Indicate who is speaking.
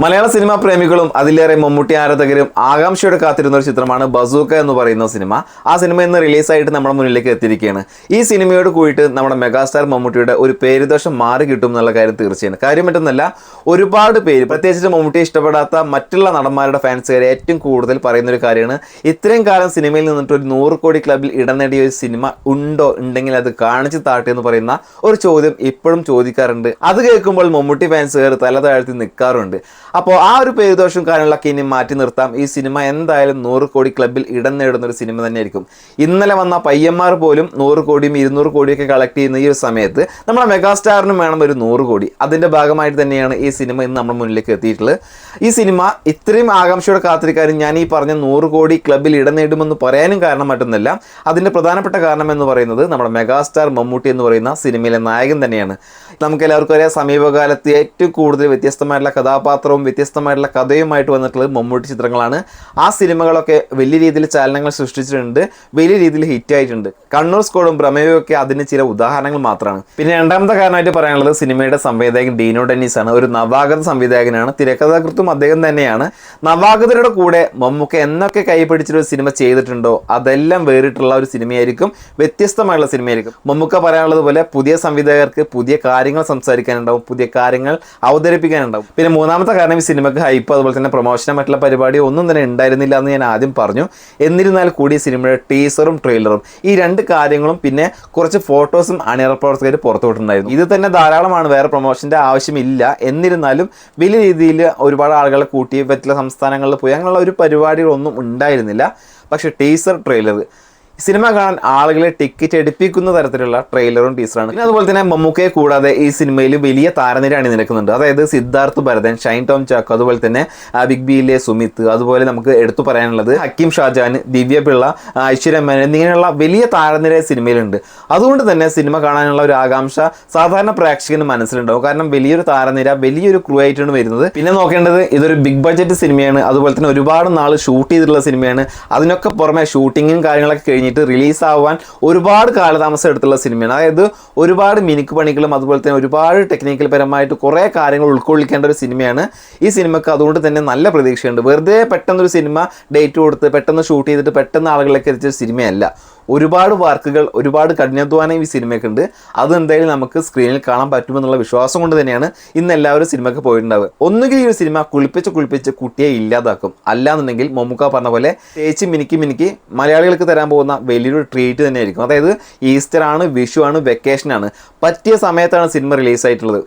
Speaker 1: മലയാള cinema പ്രേമികളും അതിലേറെ മമ്മൂട്ടി ആരാധകരും ആകാംക്ഷയോടെ കാത്തിരുന്ന ഒരു ചിത്രമാണ് ബസൂക്ക എന്ന് പറയുന്ന സിനിമ. ആ സിനിമ ഇന്ന് റിലീസായിട്ട് നമ്മുടെ മുന്നിലേക്ക് എത്തിയിരിക്കുകയാണ്. ഈ സിനിമയോട് കൂടിയിട്ട് നമ്മുടെ മെഗാസ്റ്റാർ മമ്മൂട്ടിയുടെ ഒരു പേരുദോഷം മാറി കിട്ടും എന്നുള്ള കാര്യം തീർച്ചയാണ്. കാര്യം മറ്റൊന്നല്ല, ഒരുപാട് പേര് പ്രത്യേകിച്ച് മമ്മൂട്ടിയെ ഇഷ്ടപ്പെടാത്ത മറ്റുള്ള നടന്മാരുടെ ഫാൻസുകാരെ ഏറ്റവും കൂടുതൽ പറയുന്ന ഒരു കാര്യമാണ്, ഇത്രയും കാലം സിനിമയിൽ നിന്നിട്ട് ഒരു 100 കോടി ക്ലബിൽ ഇടം നേടിയ ഒരു സിനിമ ഉണ്ടോ, ഉണ്ടെങ്കിൽ അത് കാണിച്ചു താട്ടെ എന്ന് പറയുന്ന ഒരു ചോദ്യം ഇപ്പോഴും ചോദിക്കാറുണ്ട്. അത് കേൾക്കുമ്പോൾ മമ്മൂട്ടി ഫാൻസുകാർ തല താഴ്ത്തി നിൽക്കാറുണ്ട്. അപ്പോൾ ആ ഒരു പേരുദോഷം കാര്യങ്ങളൊക്കെ ഇനി മാറ്റി നിർത്താം. ഈ സിനിമ എന്തായാലും 100 കോടി ക്ലബിൽ ഇടം നേടുന്ന ഒരു സിനിമ തന്നെയായിരിക്കും. ഇന്നലെ വന്ന പയ്യന്മാർ പോലും 100 കോടിയും 200 കോടിയൊക്കെ കളക്ട് ചെയ്യുന്ന ഈ ഒരു സമയത്ത് നമ്മുടെ മെഗാസ്റ്റാറിനും വേണം ഒരു 100 കോടി. അതിൻ്റെ ഭാഗമായിട്ട് തന്നെയാണ് ഈ സിനിമ ഇന്ന് നമ്മുടെ മുന്നിലേക്ക് എത്തിയിട്ടുള്ളത്. ഈ സിനിമ ഇത്രയും ആകാംക്ഷയോടെ കാത്തിരിക്കാനും ഞാൻ ഈ പറഞ്ഞ 100 കോടി ക്ലബിൽ ഇടം നേടുമെന്ന് പറയാനും കാരണം മറ്റൊന്നല്ല, അതിൻ്റെ പ്രധാനപ്പെട്ട കാരണം എന്ന് പറയുന്നത് നമ്മുടെ മെഗാസ്റ്റാർ മമ്മൂട്ടി എന്ന് പറയുന്ന സിനിമയിലെ നായകൻ തന്നെയാണ്. നമുക്കെല്ലാവർക്കും അറിയാം, സമീപകാലത്ത് ഏറ്റവും കൂടുതൽ വ്യത്യസ്തമായിട്ടുള്ള കഥാപാത്രവും വ്യത്യസ്തമായിട്ടുള്ള കഥയുമായിട്ട് വന്നിട്ടുള്ളത് മമ്മൂട്ടി ചിത്രങ്ങളാണ്. ആ സിനിമകളൊക്കെ വലിയ രീതിയിൽ ചലനങ്ങൾ സൃഷ്ടിച്ചിട്ടുണ്ട്, വലിയ രീതിയിൽ ഹിറ്റായിട്ടുണ്ട്. കണ്ണൂർ സ്കോഡും പ്രമേയവും ഒക്കെ അതിന് ചില ഉദാഹരണങ്ങൾ മാത്രമാണ്. പിന്നെ രണ്ടാമത്തെ കാരണമായിട്ട് പറയാനുള്ളത് സിനിമയുടെ സംവിധായകൻ ഡീനോ ഡെന്നീസ് ആണ്. ഒരു നവാഗത സംവിധായകനാണ്, തിരക്കഥാകൃത്തും അദ്ദേഹം തന്നെയാണ്. നവാഗതരുടെ കൂടെ മമ്മൂക്ക എന്നൊക്കെ കൈപിടിച്ചൊരു സിനിമ ചെയ്തിട്ടുണ്ടോ അതെല്ലാം വേറിട്ടുള്ള ഒരു സിനിമയായിരിക്കും, വ്യത്യസ്തമായുള്ള സിനിമയായിരിക്കും. മമ്മൂക്ക പറയാനുള്ളത് പോലെ പുതിയ സംവിധായകർക്ക് പുതിയ കാര്യങ്ങൾ സംസാരിക്കാനുണ്ടാവും, പുതിയ കാര്യങ്ങൾ അവതരിപ്പിക്കാനുണ്ടാവും. പിന്നെ മൂന്നാമത്തെ കാരണം ഈ സിനിമയ്ക്ക് ഹൈപ്പ് അതുപോലെ തന്നെ പ്രൊമോഷനും മറ്റുള്ള പരിപാടി ഒന്നും തന്നെ ഉണ്ടായിരുന്നില്ല എന്ന് ഞാൻ ആദ്യം പറഞ്ഞു. എന്നിരുന്നാൽ കൂടി സിനിമയുടെ ടീസറും ട്രെയിലറും ഈ രണ്ട് കാര്യങ്ങളും പിന്നെ കുറച്ച് ഫോട്ടോസും അണിയറ പ്രവർത്തകർ പുറത്തുവിട്ടുണ്ടായിരുന്നു. ഇത് തന്നെ ധാരാളമാണ്, വേറെ പ്രൊമോഷൻ്റെ ആവശ്യമില്ല. എന്നിരുന്നാലും വലിയ രീതിയിൽ ഒരുപാട് ആളുകളെ കൂട്ടി മറ്റുള്ള സംസ്ഥാനങ്ങളിൽ പോയി അങ്ങനെയുള്ള ഒരു പരിപാടികളൊന്നും ഉണ്ടായിരുന്നില്ല. പക്ഷേ ടീസർ ട്രെയിലർ സിനിമ കാണാൻ ആളുകളെ ടിക്കറ്റ് എടുപ്പിക്കുന്ന തരത്തിലുള്ള ട്രെയിലറും ടീസറാണ്. പിന്നെ അതുപോലെ തന്നെ മമ്മൂക്കയെ കൂടാതെ ഈ സിനിമയിൽ വലിയ താരനിര അണിനിരക്കുന്നുണ്ട്. അതായത് സിദ്ധാർത്ഥ് ഭരതൻ, ഷൈൻ ടോം ചാക്കോ, അതുപോലെ തന്നെ ബിഗ് ബിയിലെ സുമിത്, അതുപോലെ നമുക്ക് എടുത്തു പറയാനുള്ളത് ഹക്കീം ഷാജാൻ, ദിവ്യ പിള്ള, ഐശ്വര്യ മേനോൻ എന്നിങ്ങനെയുള്ള വലിയ താരനിര സിനിമയിലുണ്ട്. അതുകൊണ്ട് തന്നെ സിനിമ കാണാനുള്ള ഒരു ആകാംക്ഷ സാധാരണ പ്രേക്ഷകന് മനസ്സിലുണ്ടാവും. കാരണം വലിയൊരു താരനിര, വലിയൊരു ക്രൂ ആയിട്ടാണ് വരുന്നത്. പിന്നെ നോക്കേണ്ടത് ഇതൊരു ബിഗ് ബഡ്ജറ്റ് സിനിമയാണ്, അതുപോലെ തന്നെ ഒരുപാട് നാൾ ഷൂട്ട് ചെയ്തിട്ടുള്ള സിനിമയാണ്. അതിനൊക്കെ പുറമെ ഷൂട്ടിങ്ങും കാര്യങ്ങളൊക്കെ കഴിഞ്ഞിട്ട് റിലീസാവാൻ ഒരുപാട് കാലതാമസം എടുത്തുള്ള സിനിമയാണ്. അതായത് ഒരുപാട് മിനുക്ക് പണികളും അതുപോലെ തന്നെ ഒരുപാട് ടെക്നിക്കൽ പരമായിട്ട് കുറേ കാര്യങ്ങൾ ഉൾക്കൊള്ളിക്കേണ്ട ഒരു സിനിമയാണ് ഈ സിനിമയ്ക്ക്. അതുകൊണ്ട് തന്നെ നല്ല പ്രതീക്ഷയുണ്ട്. വെറുതെ പെട്ടെന്നൊരു സിനിമ ഡേറ്റ് കൊടുത്ത് പെട്ടെന്ന് ഷൂട്ട് ചെയ്തിട്ട് പെട്ടെന്ന് ആളുകളിലേക്ക് എത്തിച്ച സിനിമയല്ല. ഒരുപാട് വർക്കുകൾ, ഒരുപാട് കഠിനാധ്വാനം ഈ സിനിമയ്ക്ക് ഉണ്ട്. അതെന്തായാലും നമുക്ക് സ്ക്രീനിൽ കാണാൻ പറ്റുമെന്നുള്ള വിശ്വാസം കൊണ്ട് തന്നെയാണ് ഇന്ന് എല്ലാവരും സിനിമയ്ക്ക് പോയിട്ടുണ്ടാവുക. ഒന്നുകിൽ ഈ ഒരു സിനിമ കുളിപ്പിച്ച് കുട്ടിയെ ഇല്ലാതാക്കും, അല്ലാന്നുണ്ടെങ്കിൽ മമ്മൂക്ക പറഞ്ഞ പോലെ തേച്ച് മിനുക്കി മലയാളികൾക്ക് തരാൻ പോകുന്ന വലിയൊരു ട്രീറ്റ് തന്നെയായിരിക്കും. അതായത് ഈസ്റ്റർ ആണ്, വിഷു ആണ്, വെക്കേഷനാണ്, പറ്റിയ സമയത്താണ് സിനിമ റിലീസായിട്ടുള്ളത്.